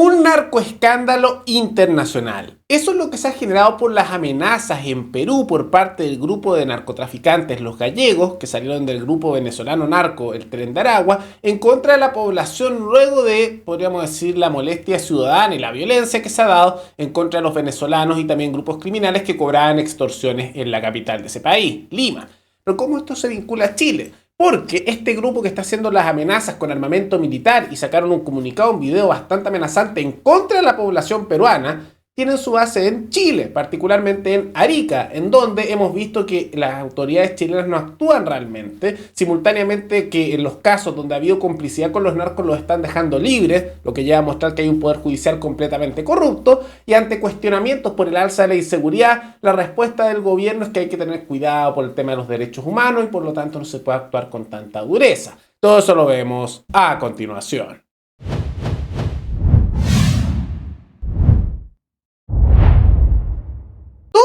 Un narcoescándalo internacional. Eso es lo que se ha generado por las amenazas en Perú por parte del grupo de narcotraficantes Los Gallegos, que salieron del grupo venezolano narco el Tren de Aragua, en contra de la población luego de, podríamos decir, la molestia ciudadana y la violencia que se ha dado en contra de los venezolanos y también grupos criminales que cobraban extorsiones en la capital de ese país, Lima. Pero ¿cómo esto se vincula a Chile? Porque este grupo que está haciendo las amenazas con armamento militar y sacaron un comunicado, un video bastante amenazante en contra de la población peruana, tienen su base en Chile, particularmente en Arica, en donde hemos visto que las autoridades chilenas no actúan realmente, simultáneamente que en los casos donde ha habido complicidad con los narcos los están dejando libres, lo que lleva a mostrar que hay un poder judicial completamente corrupto, y ante cuestionamientos por el alza de la inseguridad, la respuesta del gobierno es que hay que tener cuidado por el tema de los derechos humanos y por lo tanto no se puede actuar con tanta dureza. Todo eso lo vemos a continuación.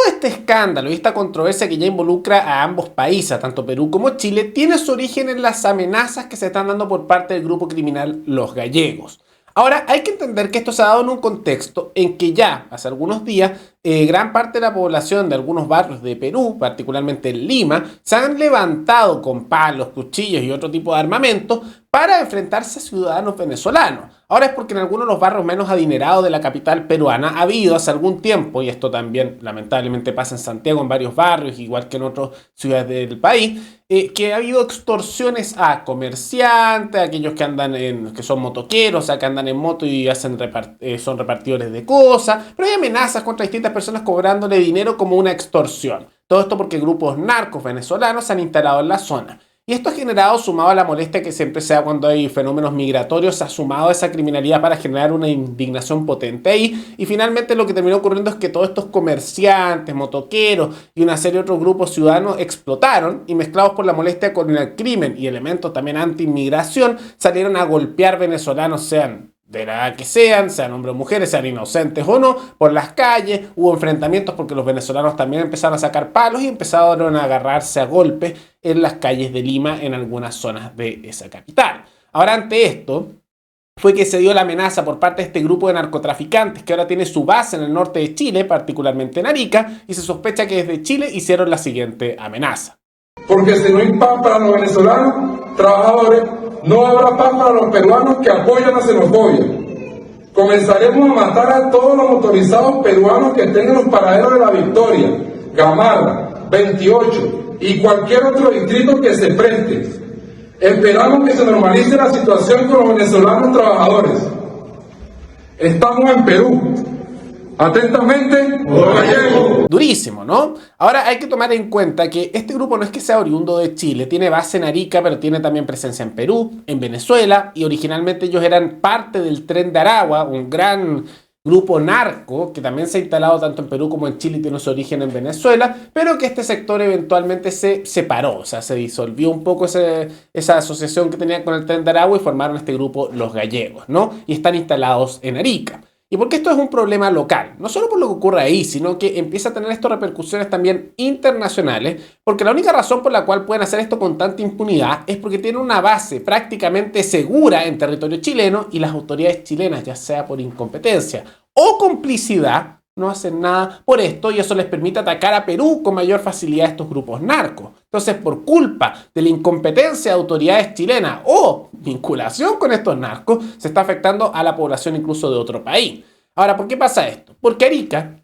Este escándalo y esta controversia que ya involucra a ambos países, tanto Perú como Chile, tiene su origen en las amenazas que se están dando por parte del grupo criminal Los Gallegos. Ahora, hay que entender que esto se ha dado en un contexto en que ya hace algunos días gran parte de la población de algunos barrios de Perú, particularmente en Lima, se han levantado con palos, cuchillos y otro tipo de armamento para enfrentarse a ciudadanos venezolanos. Ahora es porque en algunos de los barrios menos adinerados de la capital peruana ha habido hace algún tiempo, y esto también lamentablemente pasa en Santiago en varios barrios, igual que en otras ciudades del país, que ha habido extorsiones a comerciantes, a aquellos que andan que son motoqueros, o sea, que andan en moto y son repartidores de cosas, pero hay amenazas contra distintas personas cobrándole dinero como una extorsión. Todo esto porque grupos narcos venezolanos se han instalado en la zona. Y esto ha generado, sumado a la molestia que siempre se da cuando hay fenómenos migratorios, se ha sumado a esa criminalidad para generar una indignación potente ahí. Y finalmente lo que terminó ocurriendo es que todos estos comerciantes, motoqueros y una serie de otros grupos ciudadanos explotaron y, mezclados por la molestia con el crimen y elementos también anti-inmigración, salieron a golpear venezolanos, sean de la edad que sean hombres o mujeres, sean inocentes o no, por las calles. Hubo enfrentamientos porque los venezolanos también empezaron a sacar palos y empezaron a agarrarse a golpes en las calles de Lima, en algunas zonas de esa capital. Ahora, ante esto, fue que se dio la amenaza por parte de este grupo de narcotraficantes que ahora tiene su base en el norte de Chile, particularmente en Arica, y se sospecha que desde Chile hicieron la siguiente amenaza. Porque si no hay paz para los venezolanos, trabajadores, no habrá paz para los peruanos que apoyan a xenofobia. Comenzaremos a matar a todos los motorizados peruanos que estén en los paraderos de La Victoria, Gamarra, 28 y cualquier otro distrito que se preste. Esperamos que se normalice la situación con los venezolanos trabajadores. Estamos en Perú. Atentamente, Los Gallegos. Durísimo, ¿no? Ahora hay que tomar en cuenta que este grupo no es que sea oriundo de Chile, tiene base en Arica, pero tiene también presencia en Perú, en Venezuela, y originalmente ellos eran parte del Tren de Aragua, un gran grupo narco que también se ha instalado tanto en Perú como en Chile y tiene su origen en Venezuela, pero que este sector eventualmente se separó, o sea, se disolvió un poco esa asociación que tenían con el Tren de Aragua y formaron este grupo Los Gallegos, ¿no? Y están instalados en Arica. ¿Y por qué esto es un problema local? No solo por lo que ocurre ahí, sino que empieza a tener estas repercusiones también internacionales, porque la única razón por la cual pueden hacer esto con tanta impunidad es porque tienen una base prácticamente segura en territorio chileno y las autoridades chilenas, ya sea por incompetencia o complicidad, no hacen nada por esto y eso les permite atacar a Perú con mayor facilidad a estos grupos narcos. Entonces, por culpa de la incompetencia de autoridades chilenas o vinculación con estos narcos, se está afectando a la población incluso de otro país. Ahora, ¿por qué pasa esto? Porque Arica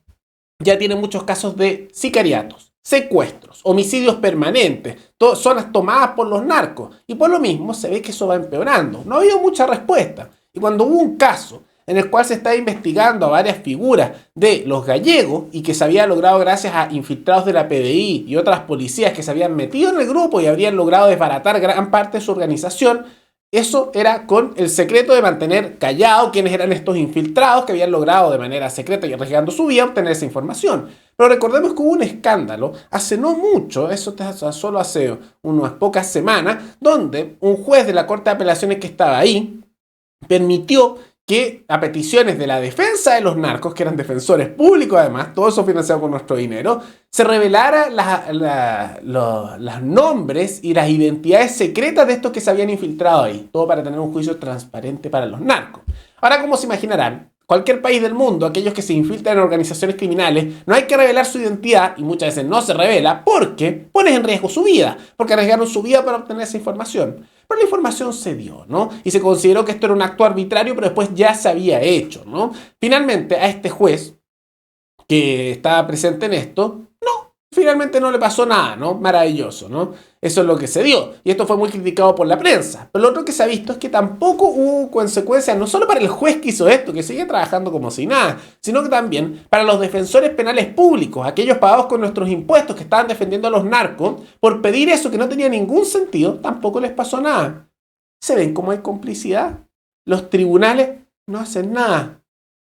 ya tiene muchos casos de sicariatos, secuestros, homicidios permanentes, zonas tomadas por los narcos, y por lo mismo se ve que eso va empeorando. No ha habido mucha respuesta. Y cuando hubo un caso en el cual se está investigando a varias figuras de Los Gallegos y que se había logrado gracias a infiltrados de la PDI y otras policías que se habían metido en el grupo y habrían logrado desbaratar gran parte de su organización, eso era con el secreto de mantener callado quiénes eran estos infiltrados que habían logrado de manera secreta y arriesgando su vida obtener esa información. Pero recordemos que hubo un escándalo hace no mucho, eso solo hace unas pocas semanas, donde un juez de la Corte de Apelaciones que estaba ahí permitió que a peticiones de la defensa de los narcos, que eran defensores públicos además, todo eso financiado con nuestro dinero, se revelara los nombres y las identidades secretas de estos que se habían infiltrado ahí, todo para tener un juicio transparente para los narcos. Ahora, como se imaginarán, cualquier país del mundo, aquellos que se infiltran en organizaciones criminales, no hay que revelar su identidad, y muchas veces no se revela, porque pones en riesgo su vida, porque arriesgaron su vida para obtener esa información. Pero la información se dio, ¿no? Y se consideró que esto era un acto arbitrario, pero después ya se había hecho, ¿no? Finalmente, a este juez que estaba presente en esto, finalmente no le pasó nada, ¿no? Maravilloso, ¿no? Eso es lo que se dio. Y esto fue muy criticado por la prensa. Pero lo otro que se ha visto es que tampoco hubo consecuencias, no solo para el juez que hizo esto, que sigue trabajando como si nada, sino que también para los defensores penales públicos, aquellos pagados con nuestros impuestos que estaban defendiendo a los narcos, por pedir eso que no tenía ningún sentido, tampoco les pasó nada. ¿Se ven cómo hay complicidad? Los tribunales no hacen nada.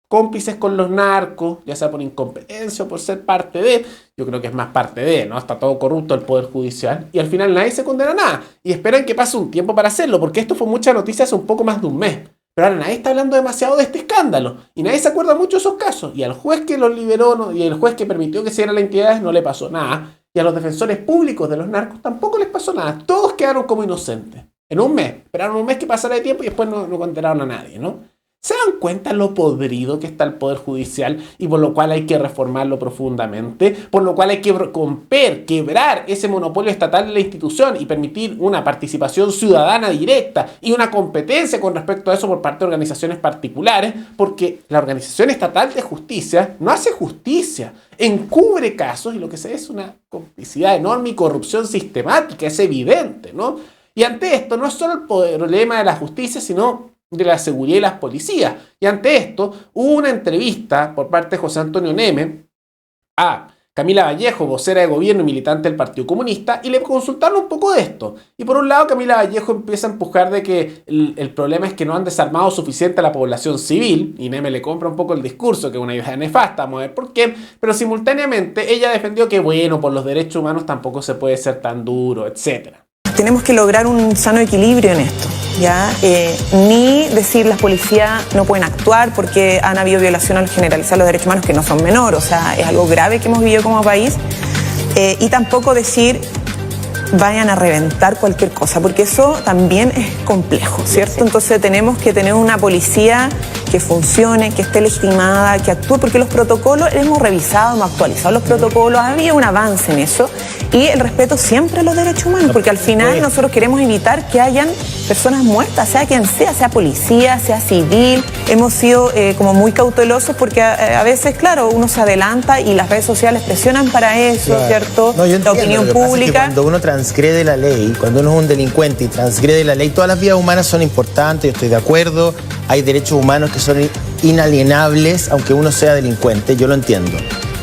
Cómplices con los narcos, ya sea por incompetencia o por ser parte de, yo creo que es más parte de, ¿no? Está todo corrupto el Poder Judicial y al final nadie se condena a nada y esperan que pase un tiempo para hacerlo, porque esto fue mucha noticia hace un poco más de un mes. Pero ahora nadie está hablando demasiado de este escándalo y nadie se acuerda mucho de esos casos. Y al juez que los liberó ¿no? y el juez que permitió que se dieran las entidades no le pasó nada. Y a los defensores públicos de los narcos tampoco les pasó nada. Todos quedaron como inocentes. En un mes. Esperaron un mes que pasara de tiempo y después no condenaron a nadie, ¿no? ¿Se dan cuenta lo podrido que está el Poder Judicial y por lo cual hay que reformarlo profundamente? Por lo cual hay que romper, quebrar ese monopolio estatal de la institución y permitir una participación ciudadana directa y una competencia con respecto a eso por parte de organizaciones particulares, porque la Organización Estatal de Justicia no hace justicia, encubre casos y lo que se ve es una complicidad enorme y corrupción sistemática, es evidente, ¿no? Y ante esto no es solo el problema de la justicia, sino de la seguridad y las policías. Y ante esto, hubo una entrevista por parte de José Antonio Neme a Camila Vallejo, vocera de gobierno y militante del Partido Comunista, y le consultaron un poco de esto. Y por un lado, Camila Vallejo empieza a empujar de que el problema es que no han desarmado suficiente a la población civil, y Neme le compra un poco el discurso, que es una idea nefasta, vamos a ver por qué, pero simultáneamente ella defendió que, bueno, por los derechos humanos tampoco se puede ser tan duro, etc. Tenemos que lograr un sano equilibrio en esto, ¿ya? Ni decir las policías no pueden actuar porque han habido violación al generalizar los derechos humanos, que no son menores, o sea, es algo grave que hemos vivido como país, y tampoco decir vayan a reventar cualquier cosa, porque eso también es complejo, ¿cierto? Entonces tenemos que tener una policía que funcione, que esté legitimada, que actúe, porque los protocolos hemos revisado, hemos actualizado los protocolos, ha habido un avance en eso, y el respeto siempre a los derechos humanos, porque al final nosotros queremos evitar que hayan personas muertas, sea quien sea policía, sea civil. Hemos sido como muy cautelosos porque a veces, claro, uno se adelanta y las redes sociales presionan para eso, claro, ¿cierto? No, yo entiendo, la opinión lo que pasa es que pública. cuando uno transgrede la ley, cuando uno es un delincuente y transgrede la ley, todas las vidas humanas son importantes, yo estoy de acuerdo, hay derechos humanos que son inalienables, aunque uno sea delincuente, yo lo entiendo.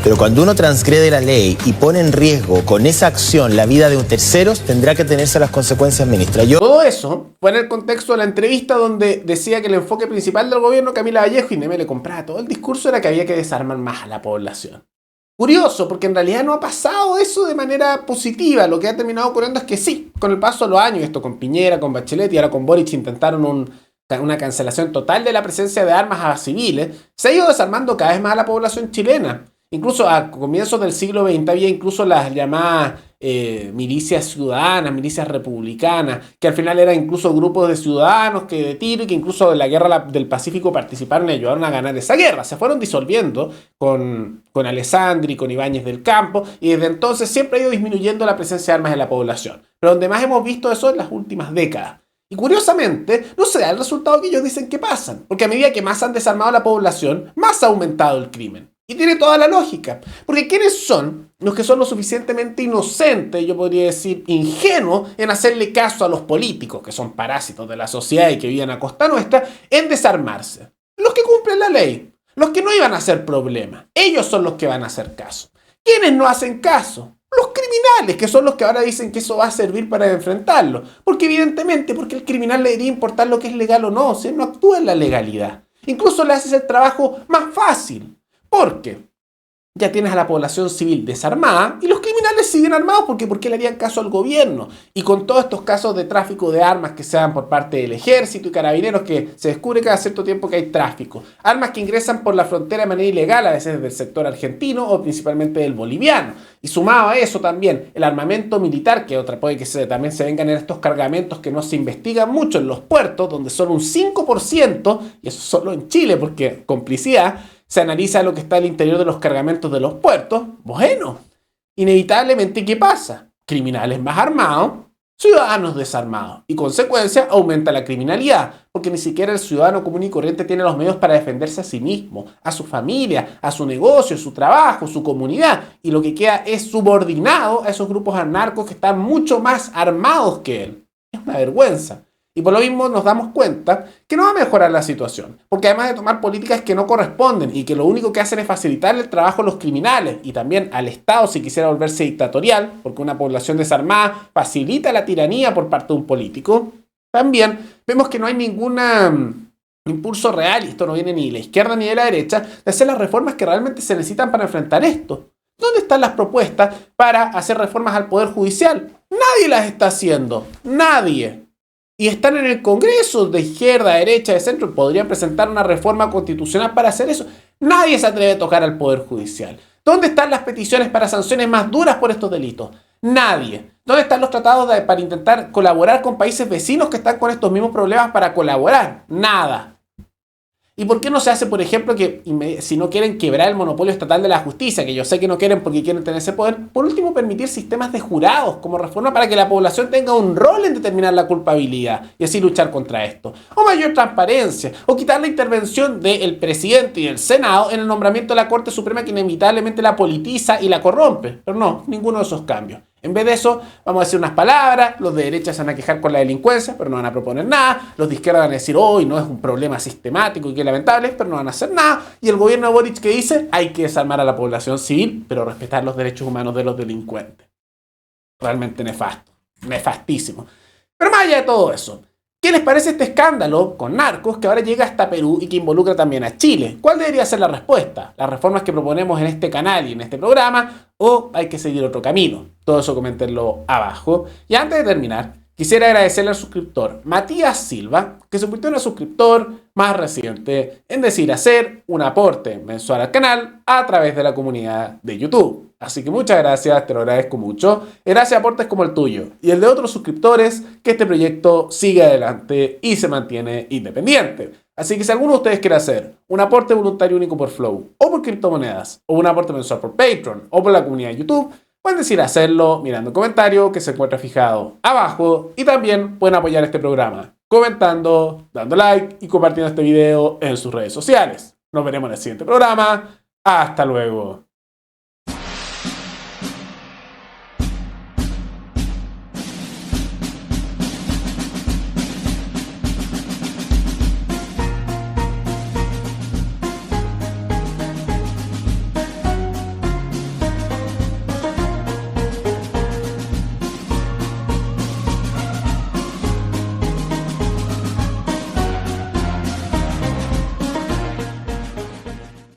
Pero cuando uno transgrede la ley y pone en riesgo con esa acción la vida de un tercero, tendrá que tenerse las consecuencias, ministra. Todo eso fue en el contexto de la entrevista donde decía que el enfoque principal del gobierno, Camila Vallejo, y Neme le compraba todo el discurso, era que había que desarmar más a la población. Curioso, porque en realidad no ha pasado eso de manera positiva. Lo que ha terminado ocurriendo es que sí, con el paso de los años, esto con Piñera, con Bachelet y ahora con Boric intentaron una cancelación total de la presencia de armas a civiles, se ha ido desarmando cada vez más a la población chilena. Incluso a comienzos del siglo XX había incluso las llamadas milicias ciudadanas, milicias republicanas, que al final eran incluso grupos de ciudadanos que de tiro y que incluso en la guerra del Pacífico participaron y ayudaron a ganar esa guerra. Se fueron disolviendo con Alessandri, con Ibáñez del Campo, y desde entonces siempre ha ido disminuyendo la presencia de armas en la población. Pero donde más hemos visto eso en las últimas décadas. Y curiosamente, no se da el resultado que ellos dicen que pasan, porque a medida que más han desarmado a la población, más ha aumentado el crimen. Y tiene toda la lógica, porque ¿quiénes son los que son lo suficientemente inocentes, yo podría decir ingenuos, en hacerle caso a los políticos, que son parásitos de la sociedad y que viven a costa nuestra, en desarmarse? Los que cumplen la ley, los que no iban a hacer problema, ellos son los que van a hacer caso. ¿Quiénes no hacen caso? Los criminales, que son los que ahora dicen que eso va a servir para enfrentarlo. Porque evidentemente, porque el criminal le debería importar lo que es legal o no, si él no actúa en la legalidad. Incluso le haces el trabajo más fácil. Porque ya tienes a la población civil desarmada y los criminales siguen armados porque ¿por qué le harían caso al gobierno? Y con todos estos casos de tráfico de armas que se dan por parte del ejército y carabineros, que se descubre cada cierto tiempo que hay tráfico. Armas que ingresan por la frontera de manera ilegal, a veces desde el sector argentino o principalmente del boliviano. Y sumado a eso también el armamento militar, que otra puede que también se vengan en estos cargamentos que no se investigan mucho en los puertos, donde solo un 5%, y eso solo en Chile porque complicidad, se analiza lo que está al interior de los cargamentos de los puertos. Bueno, inevitablemente, ¿qué pasa? Criminales más armados, ciudadanos desarmados. Y consecuencia, aumenta la criminalidad, porque ni siquiera el ciudadano común y corriente tiene los medios para defenderse a sí mismo, a su familia, a su negocio, su trabajo, su comunidad. Y lo que queda es subordinado a esos grupos anarcos que están mucho más armados que él. Es una vergüenza. Y por lo mismo nos damos cuenta que no va a mejorar la situación, porque además de tomar políticas que no corresponden y que lo único que hacen es facilitar el trabajo a los criminales y también al Estado si quisiera volverse dictatorial, porque una población desarmada facilita la tiranía por parte de un político, también vemos que no hay ningún impulso real, y esto no viene ni de la izquierda ni de la derecha, de hacer las reformas que realmente se necesitan para enfrentar esto. ¿Dónde están las propuestas para hacer reformas al Poder Judicial? Nadie las está haciendo, nadie. Y están en el Congreso, de izquierda, derecha, de centro, podrían presentar una reforma constitucional para hacer eso. Nadie se atreve a tocar al Poder Judicial. ¿Dónde están las peticiones para sanciones más duras por estos delitos? Nadie. ¿Dónde están los tratados para intentar colaborar con países vecinos que están con estos mismos problemas para colaborar? Nada. ¿Y por qué no se hace, por ejemplo, que si no quieren quebrar el monopolio estatal de la justicia, que yo sé que no quieren porque quieren tener ese poder, por último permitir sistemas de jurados como reforma para que la población tenga un rol en determinar la culpabilidad y así luchar contra esto? O mayor transparencia, o quitar la intervención del presidente y del Senado en el nombramiento de la Corte Suprema que inevitablemente la politiza y la corrompe. Pero no, ninguno de esos cambios. En vez de eso, vamos a decir unas palabras, los de derecha se van a quejar con la delincuencia, pero no van a proponer nada, los de izquierda van a decir, hoy no es un problema sistemático y que lamentable, pero no van a hacer nada, y el gobierno de Boric que dice, hay que desarmar a la población civil, pero respetar los derechos humanos de los delincuentes. Realmente nefasto, nefastísimo. Pero más allá de todo eso, ¿qué les parece este escándalo con narcos que ahora llega hasta Perú y que involucra también a Chile? ¿Cuál debería ser la respuesta? ¿Las reformas que proponemos en este canal y en este programa? ¿O hay que seguir otro camino? Todo eso coméntenlo abajo. Y antes de terminar, quisiera agradecerle al suscriptor Matías Silva, que se convirtió en el suscriptor más reciente en decir hacer un aporte mensual al canal a través de la comunidad de YouTube. Así que muchas gracias, te lo agradezco mucho. Gracias a aportes como el tuyo y el de otros suscriptores, que este proyecto siga adelante y se mantiene independiente. Así que si alguno de ustedes quiere hacer un aporte voluntario único por Flow o por criptomonedas, o un aporte mensual por Patreon o por la comunidad de YouTube, pueden decir hacerlo mirando el comentario que se encuentra fijado abajo, y también pueden apoyar este programa comentando, dando like y compartiendo este video en sus redes sociales. Nos veremos en el siguiente programa. Hasta luego.